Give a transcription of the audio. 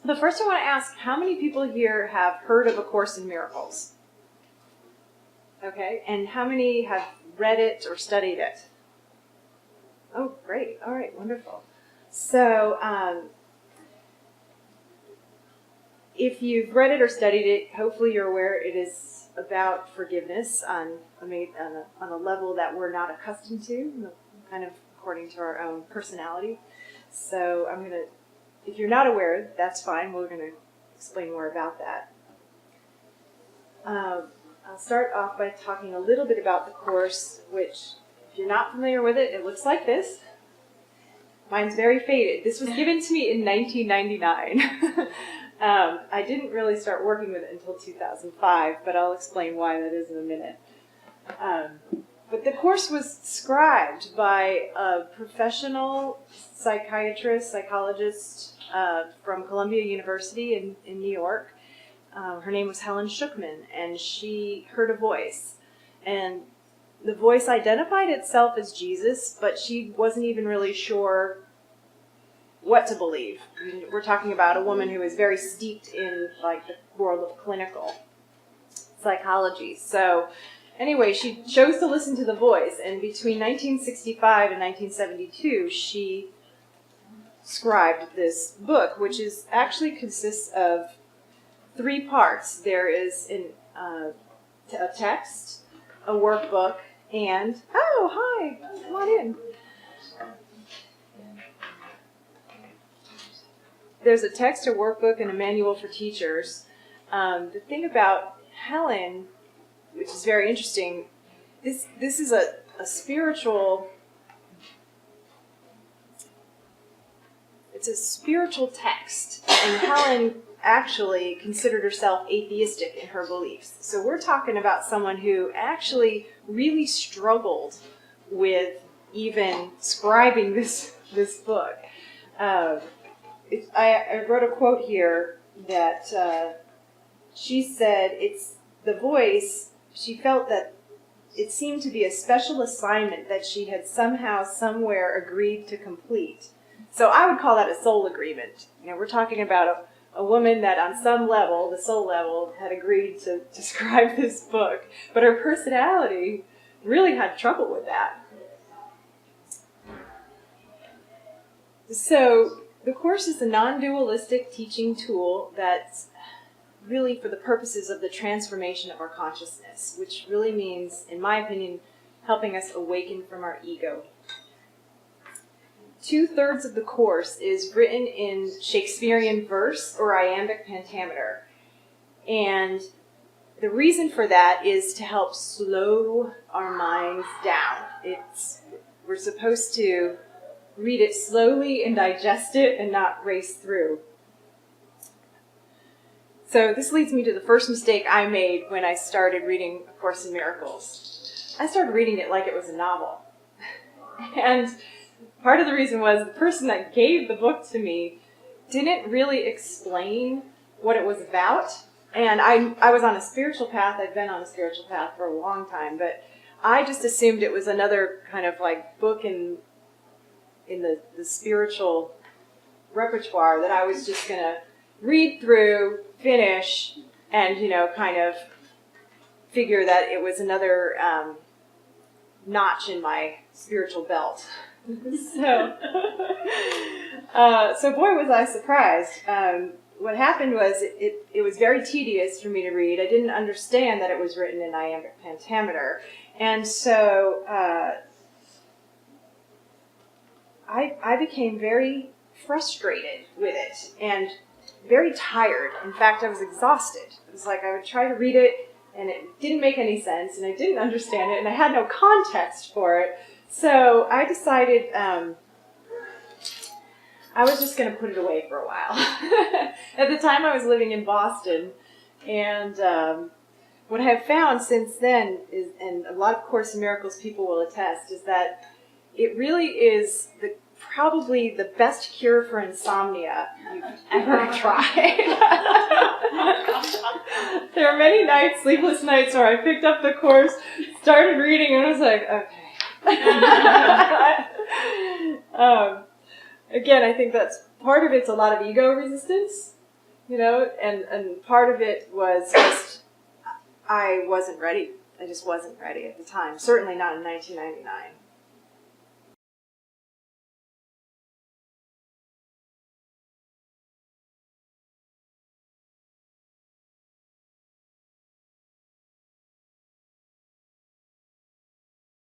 But first I want to ask, how many people here have heard of A Course in Miracles? Okay, and how many have read it or studied it? Oh, great. All right, wonderful. So, if you've read it or studied it, hopefully you're aware it is about forgiveness on a level that we're not accustomed to, kind of according to our own personality. So if you're not aware, that's fine. We're going to explain more about that. I'll start off by talking a little bit about the Course, which, if you're not familiar with it, it looks like this. Mine's very faded. This was given to me in 1999. I didn't really start working with it until 2005, but I'll explain why that is in a minute. But the Course was scribed by a professional psychologist from Columbia University in New York. Her name was Helen Schucman, and she heard a voice. And the voice identified itself as Jesus, but she wasn't even really sure what to believe. We're talking about a woman who is very steeped in the world of clinical psychology. So anyway, she chose to listen to the voice, and between 1965 and 1972, she scribed this book, which actually consists of 3 parts. There is a text, a workbook, and oh, hi, come on in. There's a text, a workbook, and a manual for teachers. The thing about Helen, which is very interesting, this is a spiritual. It's a spiritual text, and Helen actually considered herself atheistic in her beliefs. So we're talking about someone who actually really struggled with even scribing this book. I wrote a quote here that she said, it's the voice, she felt that it seemed to be a special assignment that she had somehow, somewhere agreed to complete. So I would call that a soul agreement. We're talking about a woman that on some level, the soul level, had agreed to scribe this book, but her personality really had trouble with that. So the Course is a non-dualistic teaching tool that's really for the purposes of the transformation of our consciousness, which really means, in my opinion, helping us awaken from our ego. 2/3 of the Course is written in Shakespearean verse or iambic pentameter. And the reason for that is to help slow our minds down. We're supposed to read it slowly and digest it and not race through. So this leads me to the first mistake I made when I started reading A Course in Miracles. I started reading it like it was a novel. And part of the reason was the person that gave the book to me didn't really explain what it was about. And I was on a spiritual path. I'd been on a spiritual path for a long time, but I just assumed it was another kind of book in the spiritual repertoire that I was just going to read through, finish, and, kind of figure that it was another notch in my spiritual belt. So boy, was I surprised. What happened was it was very tedious for me to read. I didn't understand that it was written in iambic pentameter. And so I became very frustrated with it and very tired. In fact, I was exhausted. It was like I would try to read it, and it didn't make any sense, and I didn't understand it, and I had no context for it. So I decided I was just going to put it away for a while. At the time, I was living in Boston, and what I have found since then is, and a lot of Course in Miracles people will attest, is that it really is probably the best cure for insomnia you've ever tried. There are many nights, sleepless nights, where I picked up the Course, started reading, and I was like, okay. Again, I think that's part of it's a lot of ego resistance. and part of it was just I wasn't ready. I just wasn't ready at the time. Certainly not in 1999.